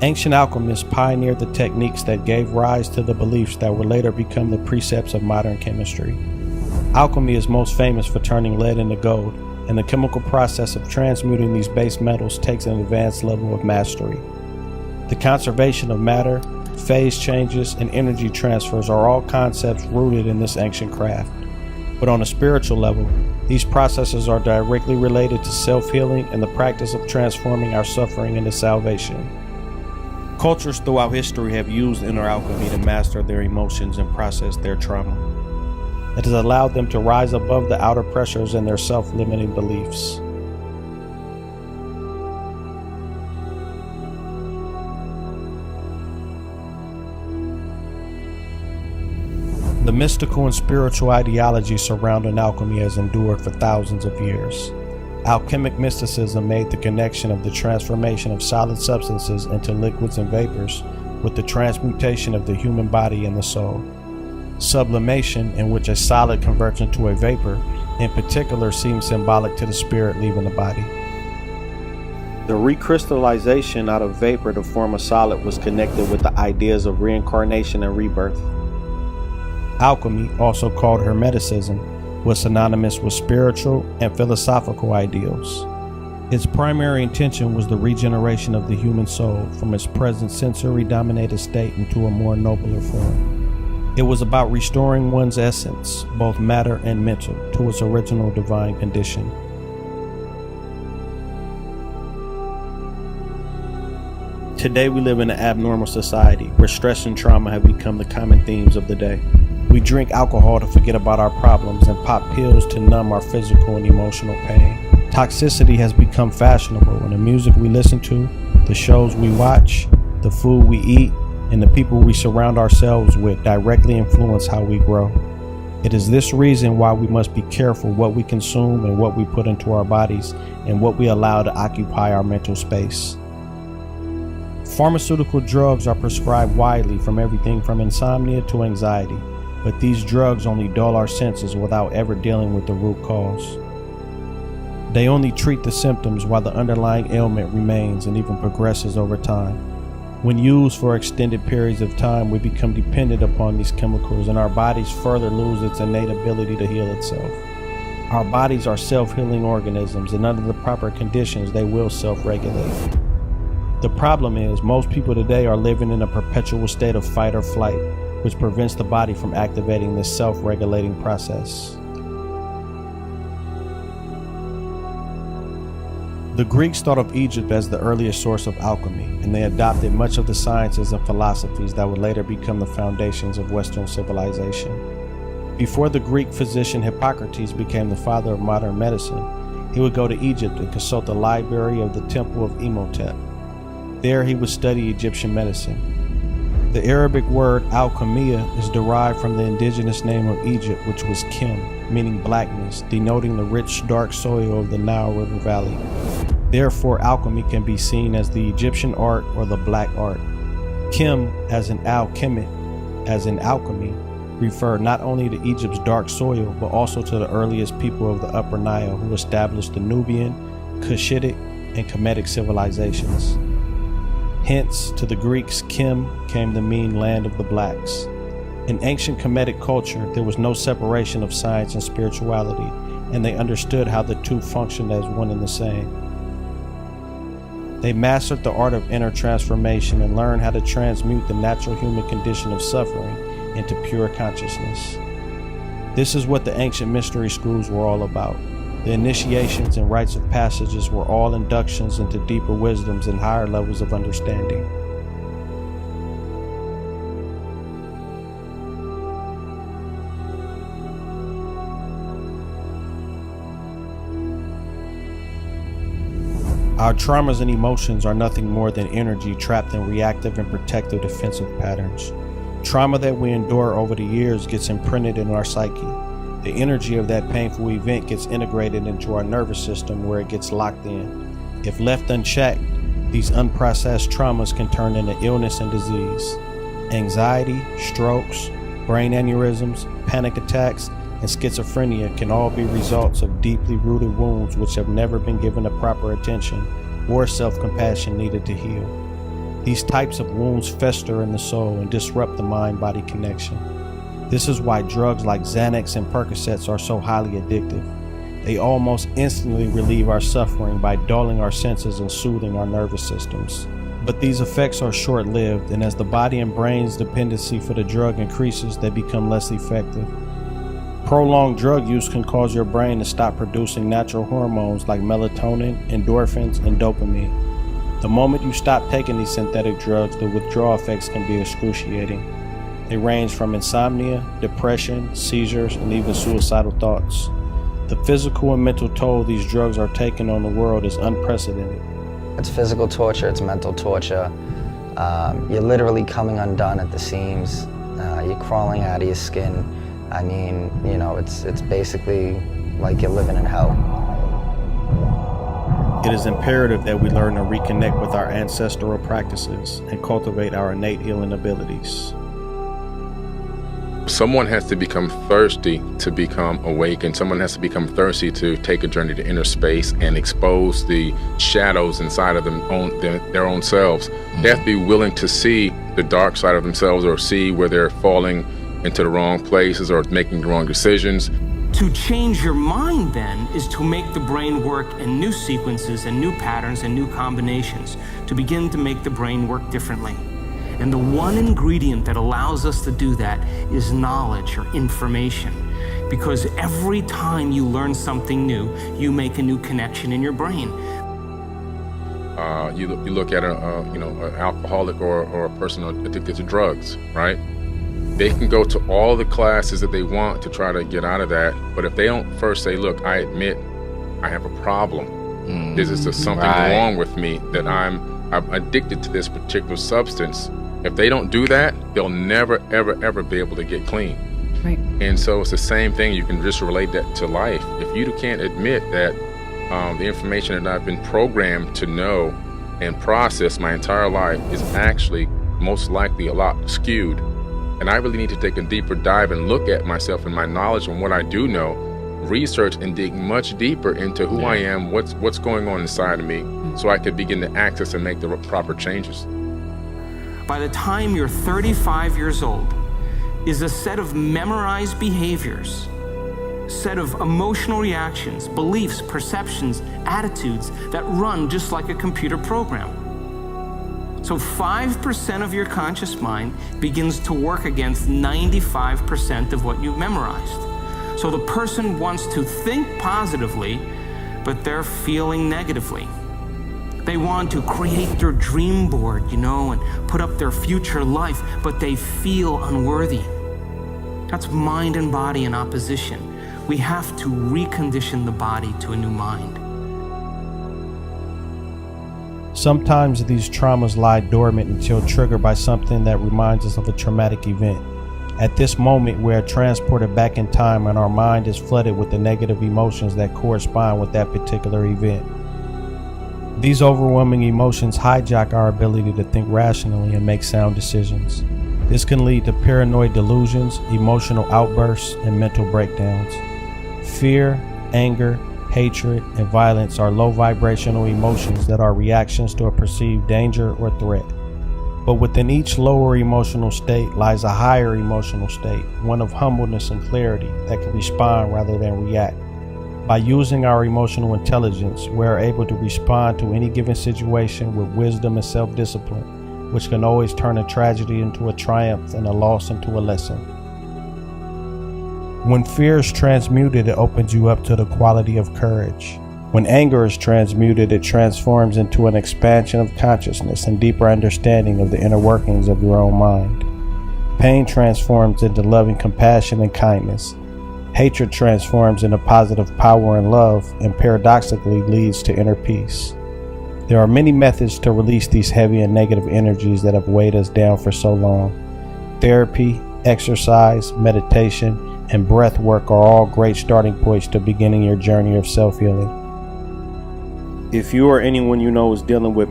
Ancient alchemists pioneered the techniques that gave rise to the beliefs that would later become the precepts of modern chemistry. Alchemy is most famous for turning lead into gold, and the chemical process of transmuting these base metals takes an advanced level of mastery. The conservation of matter, phase changes, and energy transfers are all concepts rooted in this ancient craft. But on a spiritual level, these processes are directly related to self-healing and the practice of transforming our suffering into salvation. Cultures throughout history have used inner alchemy to master their emotions and process their trauma. It has allowed them to rise above the outer pressures and their self-limiting beliefs. The mystical and spiritual ideology surrounding alchemy has endured for thousands of years. Alchemic mysticism made the connection of the transformation of solid substances into liquids and vapors with the transmutation of the human body and the soul. Sublimation, in which a solid converts into a vapor, in particular seems symbolic to the spirit leaving the body. The recrystallization out of vapor to form a solid was connected with the ideas of reincarnation and rebirth. Alchemy, also called Hermeticism, was synonymous with spiritual and philosophical ideals. Its primary intention was the regeneration of the human soul from its present sensory-dominated state into a more nobler form. It was about restoring one's essence, both matter and mental, to its original divine condition. Today we live in an abnormal society where stress and trauma have become the common themes of the day. We drink alcohol to forget about our problems and pop pills to numb our physical and emotional pain. Toxicity has become fashionable, and the music we listen to, the shows we watch, the food we eat, and the people we surround ourselves with directly influence how we grow. It is this reason why we must be careful what we consume and what we put into our bodies and what we allow to occupy our mental space. Pharmaceutical drugs are prescribed widely, from everything from insomnia to anxiety. But these drugs only dull our senses without ever dealing with the root cause. They only treat the symptoms while the underlying ailment remains and even progresses over time. When used for extended periods of time, we become dependent upon these chemicals, and our bodies further lose its innate ability to heal itself. Our bodies are self-healing organisms, and under the proper conditions, they will self-regulate. The problem is, most people today are living in a perpetual state of fight or flight, which prevents the body from activating this self-regulating process. The Greeks thought of Egypt as the earliest source of alchemy, and they adopted much of the sciences and philosophies that would later become the foundations of Western civilization. Before the Greek physician Hippocrates became the father of modern medicine, he would go to Egypt and consult the library of the Temple of Imhotep. There he would study Egyptian medicine. The Arabic word alchemia is derived from the indigenous name of Egypt, which was Kim, meaning blackness, denoting the rich, dark soil of the Nile River Valley. Therefore, alchemy can be seen as the Egyptian art or the black art. Kim, as in alchemit, as in alchemy, refer not only to Egypt's dark soil, but also to the earliest people of the Upper Nile who established the Nubian, Cushitic, and Kemetic civilizations. Hence, to the Greeks, Kim came to mean land of the blacks. In ancient Kemetic culture, there was no separation of science and spirituality, and they understood how the two functioned as one and the same. They mastered the art of inner transformation and learned how to transmute the natural human condition of suffering into pure consciousness. This is what the ancient mystery schools were all about. The initiations and rites of passages were all inductions into deeper wisdoms and higher levels of understanding. Our traumas and emotions are nothing more than energy trapped in reactive and protective defensive patterns. Trauma that we endure over the years gets imprinted in our psyche. The energy of that painful event gets integrated into our nervous system where it gets locked in. If left unchecked, these unprocessed traumas can turn into illness and disease. Anxiety, strokes, brain aneurysms, panic attacks, and schizophrenia can all be results of deeply rooted wounds which have never been given the proper attention or self-compassion needed to heal. These types of wounds fester in the soul and disrupt the mind-body connection. This is why drugs like Xanax and Percocets are so highly addictive. They almost instantly relieve our suffering by dulling our senses and soothing our nervous systems. But these effects are short-lived, and as the body and brain's dependency for the drug increases, they become less effective. Prolonged drug use can cause your brain to stop producing natural hormones like melatonin, endorphins, and dopamine. The moment you stop taking these synthetic drugs, the withdrawal effects can be excruciating. They range from insomnia, depression, seizures, and even suicidal thoughts. The physical and mental toll these drugs are taking on the world is unprecedented. It's physical torture, it's mental torture. You're literally coming undone at the seams. You're crawling out of your skin. I mean, you know, it's basically like you're living in hell. It is imperative that we learn to reconnect with our ancestral practices and cultivate our innate healing abilities. Someone has to become thirsty to become awakened. Someone has to become thirsty to take a journey to inner space and expose the shadows inside of their own selves. They have to be willing to see the dark side of themselves, or see where they're falling into the wrong places or making the wrong decisions. To change your mind, then, is to make the brain work in new sequences and new patterns and new combinations, to begin to make the brain work differently. And the one ingredient that allows us to do that is knowledge or information. Because every time you learn something new, you make a new connection in your brain. You look at an alcoholic or a person addicted to drugs, right? They can go to all the classes that they want to try to get out of that, but if they don't first say, look, I admit I have a problem. This is just something wrong with me, that I'm addicted to this particular substance. If they don't do that, they'll never, ever, ever be able to get clean. Right. And so it's the same thing. You can just relate that to life. If you can't admit that the information that I've been programmed to know and process my entire life is actually most likely a lot skewed, and I really need to take a deeper dive and look at myself and my knowledge and what I do know, research and dig much deeper into who I am, what's going on inside of me, so I could begin to access and make the proper changes. By the time you're 35 years old, is a set of memorized behaviors, set of emotional reactions, beliefs, perceptions, attitudes that run just like a computer program. So 5% of your conscious mind begins to work against 95% of what you've memorized. So the person wants to think positively, but they're feeling negatively. They want to create their dream board, and put up their future life, but they feel unworthy. That's mind and body in opposition. We have to recondition the body to a new mind. Sometimes these traumas lie dormant until triggered by something that reminds us of a traumatic event. At this moment, we are transported back in time and our mind is flooded with the negative emotions that correspond with that particular event. These overwhelming emotions hijack our ability to think rationally and make sound decisions. This can lead to paranoid delusions, emotional outbursts, and mental breakdowns. Fear, anger, hatred, and violence are low vibrational emotions that are reactions to a perceived danger or threat. But within each lower emotional state lies a higher emotional state, one of humbleness and clarity that can respond rather than react. By using our emotional intelligence, we are able to respond to any given situation with wisdom and self-discipline, which can always turn a tragedy into a triumph and a loss into a lesson. When fear is transmuted, it opens you up to the quality of courage. When anger is transmuted, it transforms into an expansion of consciousness and deeper understanding of the inner workings of your own mind. Pain transforms into loving compassion and kindness. Hatred transforms into positive power and love, and paradoxically leads to inner peace. There are many methods to release these heavy and negative energies that have weighed us down for so long. Therapy, exercise, meditation, and breath work are all great starting points to beginning your journey of self-healing. If you or anyone you know is dealing with